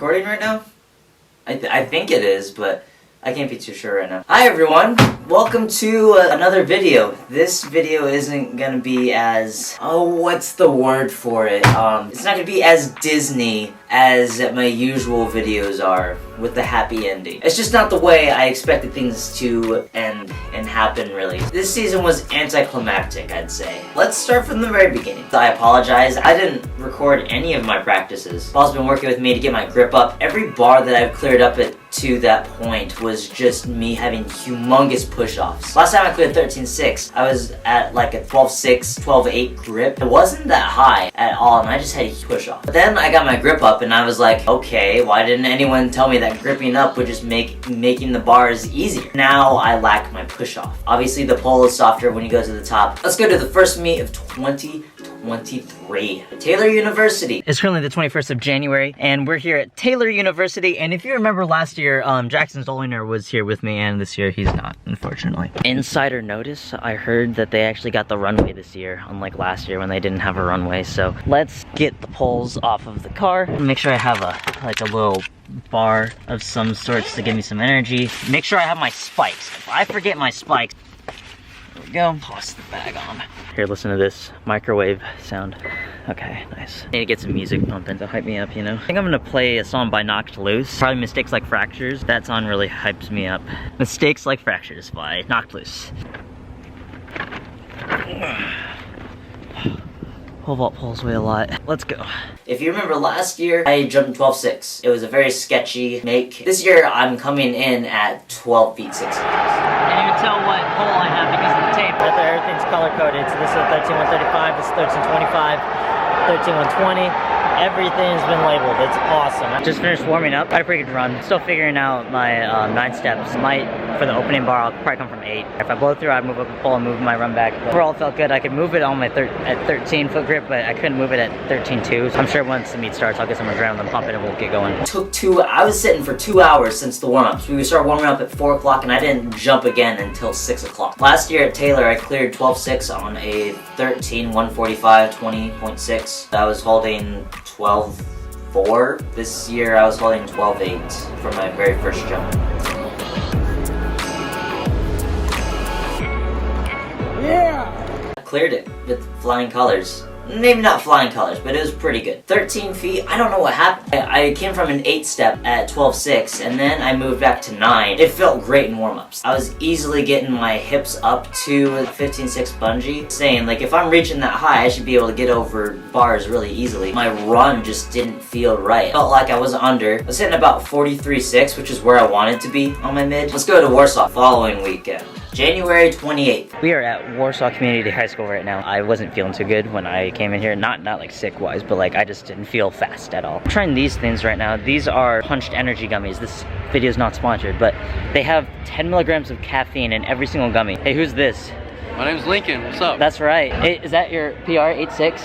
recording right now? I think it is, but I can't be too sure right now. Hi everyone! Welcome to another video. This video isn't gonna be as... oh, what's the word for it? It's not gonna be as Disney as my usual videos are, with the happy ending. It's just not the way I expected things to end and happen, really. This season was anticlimactic, I'd say. Let's start from the very beginning. I apologize, I didn't record any of my practices. Paul's been working with me to get my grip up. Every bar that I've cleared up to that point was just me having humongous push-offs. Last time I cleared 13.6, I was at like a 12.6, 12.8 grip. It wasn't that high at all, and I just had a push-off. But then I got my grip up, and I was like, okay, why didn't anyone tell me that gripping up would just make making the bars easier? Now I lack my push-off. Obviously the pole is softer when you go to the top. Let's go to the first meet of 2023. Taylor University. It's currently the 21st of January, and we're here at Taylor University, and if you remember last year, Jackson Stoliner was here with me, and this year he's not, unfortunately. Insider notice, I heard that they actually got the runway this year, unlike last year when they didn't have a runway, so let's get the poles off of the car. Make sure I have a little bar of some sorts to give me some energy. Make sure I have my spikes. If I forget my spikes, there we go. Toss the bag on. Here, listen to this microwave sound. Okay, nice. Need to get some music pumping to hype me up, you know? I think I'm gonna play a song by Knocked Loose. Probably Mistakes Like Fractures. That song really hypes me up. Mistakes Like Fractures by Knocked Loose. Pole vault poles weigh a lot. Let's go. If you remember last year, I jumped 12.6. It was a very sketchy make. This year, I'm coming in at 12 feet 6 inches. Can't even tell what pole I have because of the tape. Everything's color coded. So this is a 13135, this is 1325, 13120. Everything's been labeled. It's awesome. I just finished warming up. I had a pretty good run. Still figuring out my 9 steps. For the opening bar, I'll probably come from 8. If I blow through, I'd move up a pole and move my run back. But overall, it felt good. I could move it on my at 13 foot grip, but I couldn't move it at 13.2. So I'm sure once the meet starts, I'll get some adrenaline pumping and we'll get going. I was sitting for 2 hours since the warm-ups. We started warming up at 4 o'clock and I didn't jump again until 6 o'clock. Last year at Taylor, I cleared 12.6 on a 145, 20.6. I was holding 12.4. This year I was holding 12.8 for my very first jump. Yeah! I cleared it with flying colors. Maybe not flying colors, but it was pretty good. 13 feet, I don't know what happened. I came from an 8 step at 12.6 and then I moved back to 9. It felt great in warm-ups. I was easily getting my hips up to 15.6 bungee, saying like if I'm reaching that high, I should be able to get over bars really easily. My run just didn't feel right. Felt like I was under. I was hitting about 43.6, which is where I wanted to be on my mid. Let's go to Warsaw following weekend. January 28th. We are at Warsaw Community High School right now. I wasn't feeling too good when I came in here. Not like sick wise, but like I just didn't feel fast at all. I'm trying these things right now. These are Punched Energy gummies. This video is not sponsored, but they have 10 milligrams of caffeine in every single gummy. Hey, who's this? My name's Lincoln. What's up? That's right. Hey, is that your PR 86?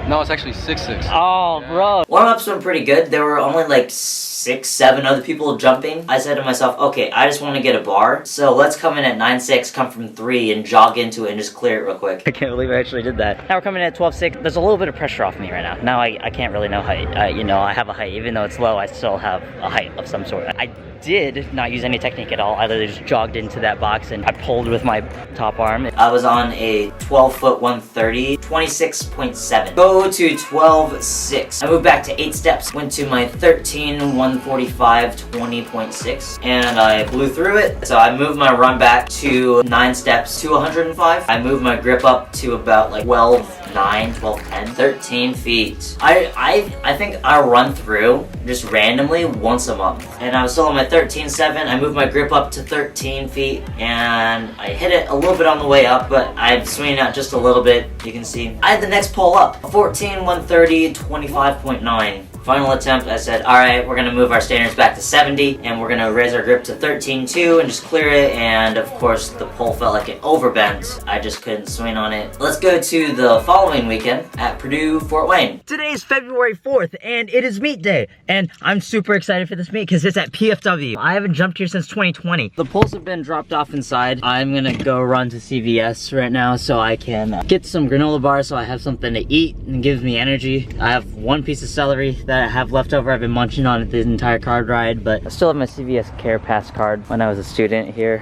No, it's actually 66. Oh, bro. Warm-ups went pretty good. There were only like 6, 7 other people jumping. I said to myself, okay, I just want to get a bar, so let's come in at 9.6, come from 3, and jog into it and just clear it real quick. I can't believe I actually did that. Now we're coming in at 12.6. There's a little bit of pressure off me right now. Now I can't really know height. You know, I have a height. Even though it's low, I still have a height of some sort. I did not use any technique at all. I literally just jogged into that box and I pulled with my top arm. I was on a 12-foot 130, 26.7. Go to 12.6. I moved back to 8 steps, went to my 13, 145, 20.6, and I blew through it. So I moved my run back to 9 steps to 105. I moved my grip up to about like 12.9, 12.10, 13 feet. I think I run through just randomly once a month. And I was still on my 13.7. I moved my grip up to 13 feet and I hit it a little bit on the way up, but I'm swinging out just a little bit. You can see. I had the next pull up. 14, 130, 25.9. Final attempt, I said, alright, we're gonna move our standards back to 70, and we're gonna raise our grip to 13.2 and just clear it, and of course the pole felt like it overbent. I just couldn't swing on it. Let's go to the following weekend at Purdue Fort Wayne. Today is February 4th, and it is meet day, and I'm super excited for this meet because it's at PFW. I haven't jumped here since 2020. The poles have been dropped off inside. I'm gonna go run to CVS right now so I can get some granola bars so I have something to eat and gives me energy. I have one piece of celery that that I have left over. I've been munching on it the entire card ride, but I still have my CVS Care Pass card when I was a student here.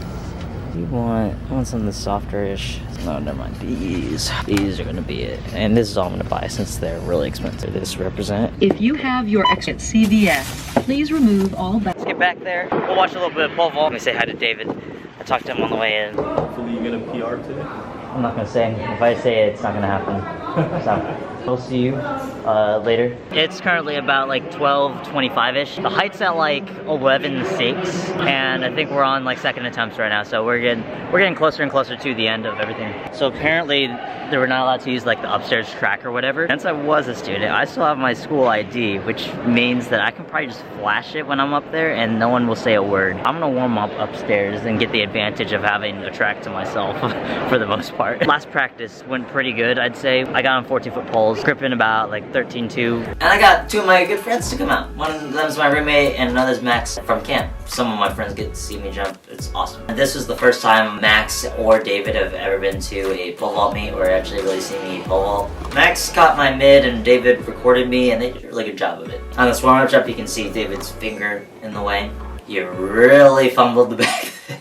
I want something softer-ish. No, never mind. These are gonna be it. And this is all I'm gonna buy since they're really expensive. This represent. If you have your exit CVS, please remove all bags. Let's get back there. We'll watch a little bit of pole vault. Let me say hi to David. I talked to him on the way in. Hopefully you get a PR today. I'm not gonna say. If I say it, it's not gonna happen. So we'll see you later. It's currently about like 12:25ish. The height's at like 11:06, and I think we're on like second attempts right now. So we're getting closer and closer to the end of everything. So apparently they were not allowed to use like the upstairs track or whatever. Since I was a student, I still have my school ID, which means that I can probably just flash it when I'm up there and no one will say a word. I'm gonna warm up upstairs and get the advantage of having a track to myself for the most part. Last practice went pretty good, I'd say. I got on 14-foot poles, gripping about like 13.2. And I got two of my good friends to come out. One of them's my roommate and another's Max from camp. Some of my friends get to see me jump. It's awesome. And this was the first time Max or David have ever been to a pole vault meet or actually really seen me pole vault. Max caught my mid and David recorded me and they did a really good job of it. On this warm-up jump you can see David's finger in the way. He really fumbled the back there.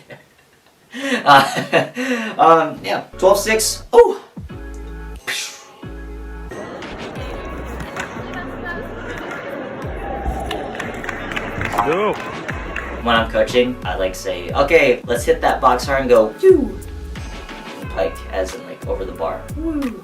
Yeah, 12.6. Oh! Go! When I'm coaching, I like say, okay, let's hit that box hard and go, woo! And pike, as in like over the bar. Woo!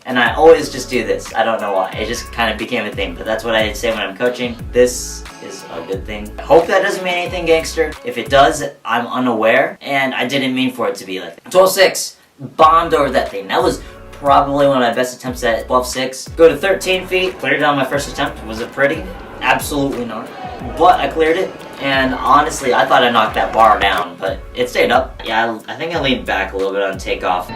And I always just do this. I don't know why. It just kind of became a thing, but that's what I say when I'm coaching. This is a good thing. I hope that doesn't mean anything, gangster. If it does, I'm unaware, and I didn't mean for it to be like that. 12.6, bombed over that thing. That was probably one of my best attempts at 12.6. Go to 13 feet, cleared it on my first attempt. Was it pretty? Absolutely not. But I cleared it, and honestly, I thought I knocked that bar down, but it stayed up. Yeah, I think I leaned back a little bit on takeoff.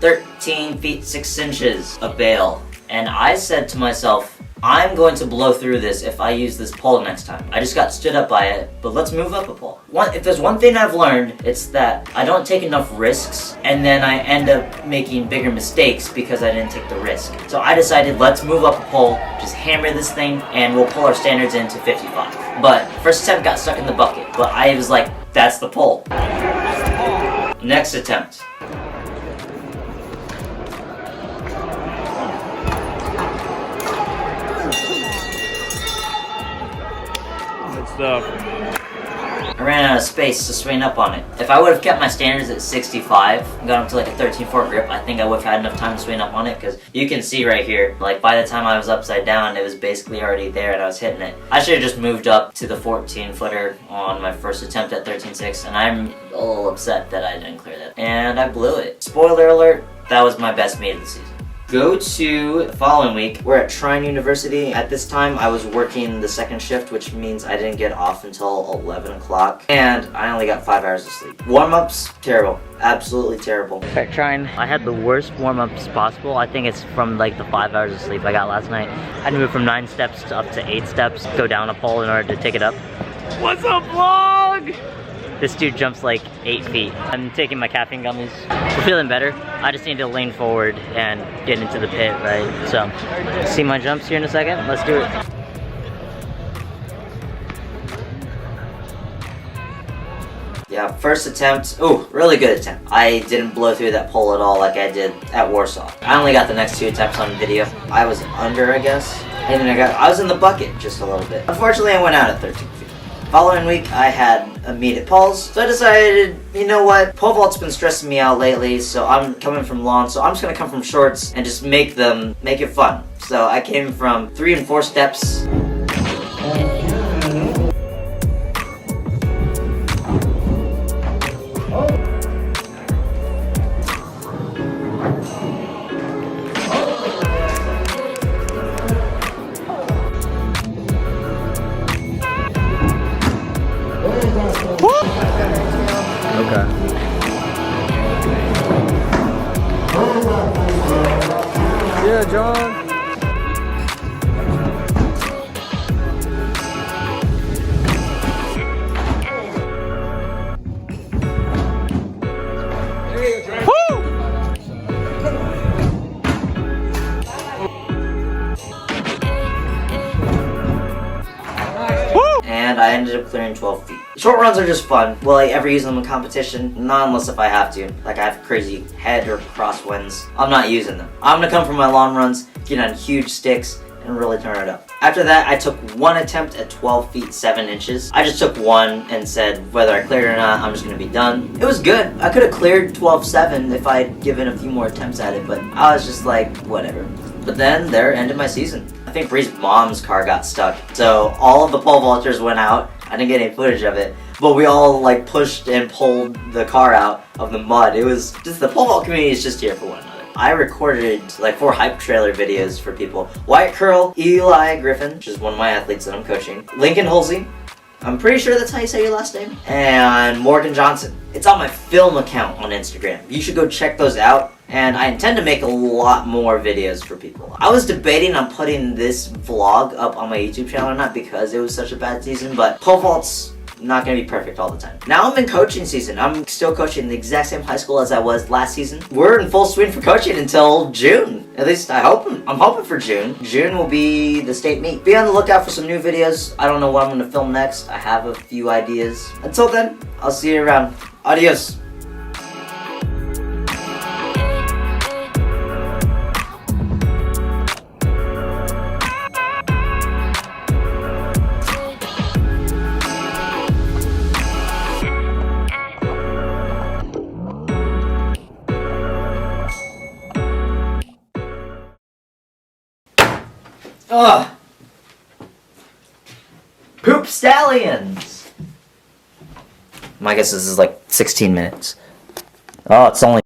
13 feet 6 inches of bail. And I said to myself, I'm going to blow through this if I use this pole next time. I just got stood up by it, but let's move up a pole. If there's one thing I've learned, it's that I don't take enough risks, and then I end up making bigger mistakes because I didn't take the risk. So I decided, let's move up a pole, just hammer this thing, and we'll pull our standards into 55. But first attempt got stuck in the bucket, but I was like, that's the pole. Next attempt. Stuff. I ran out of space to swing up on it. If I would have kept my standards at 65 and got up to like a 13.4 grip, I think I would have had enough time to swing up on it, because you can see right here, like by the time I was upside down, it was basically already there and I was hitting it. I should have just moved up to the 14-footer on my first attempt at 13.6, and I'm a little upset that I didn't clear that. And I blew it. Spoiler alert, that was my best meet of the season. Go to the following week. We're at Trine University. At this time, I was working the second shift, which means I didn't get off until 11 o'clock. And I only got 5 hours of sleep. Warm-ups, terrible. Absolutely terrible. At Trine, I had the worst warm-ups possible. I think it's from like the 5 hours of sleep I got last night. I had to move from 9 steps to up to 8 steps, go down a pole in order to take it up. What's up, vlog? This dude jumps like 8 feet. I'm taking my caffeine gummies. We're feeling better. I just need to lean forward and get into the pit, right? So, see my jumps here in a second? Let's do it. Yeah, first attempt. Ooh, really good attempt. I didn't blow through that pole at all like I did at Warsaw. I only got the next 2 attempts on video. I was under, I guess. And then I was in the bucket just a little bit. Unfortunately, I went out at 13 feet. Following week, I had a meet at Paul's, so I decided, you know what, pole vault's been stressing me out lately, so I'm coming from long, so I'm just gonna come from shorts and just make it fun. So I came from 3 and 4 steps. Okay. Yeah, John. I ended up clearing 12 feet. Short runs are just fun. Will I ever use them in competition? Not unless if I have to. Like I have crazy head or crosswinds. I'm not using them. I'm gonna come for my long runs, get on huge sticks, and really turn it up. After that, I took one attempt at 12 feet 7 inches. I just took one and said whether I cleared it or not, I'm just gonna be done. It was good. I could have cleared 12.7 if I had given a few more attempts at it, but I was just like, whatever. But then there ended my season. I think Bree's mom's car got stuck, so all of the pole vaulters went out. I didn't get any footage of it, but we all like pushed and pulled the car out of the mud. It was just, the pole vault community is just here for one another. I recorded like 4 hype trailer videos for people. Wyatt Curl, Eli Griffin, which is one of my athletes that I'm coaching, Lincoln Halsey, I'm pretty sure that's how you say your last name, and Morgan Johnson. It's on my film account on Instagram. You should go check those out. And I intend to make a lot more videos for people. I was debating on putting this vlog up on my YouTube channel, not because it was such a bad season, but pole vault's not gonna be perfect all the time. Now I'm in coaching season. I'm still coaching the exact same high school as I was last season. We're in full swing for coaching until June. At least I'm hoping for June. June will be the state meet. Be on the lookout for some new videos. I don't know what I'm gonna film next. I have a few ideas. Until then, I'll see you around. Adios. Ugh. Poop stallions. My guess this is like 16 minutes. Oh, it's only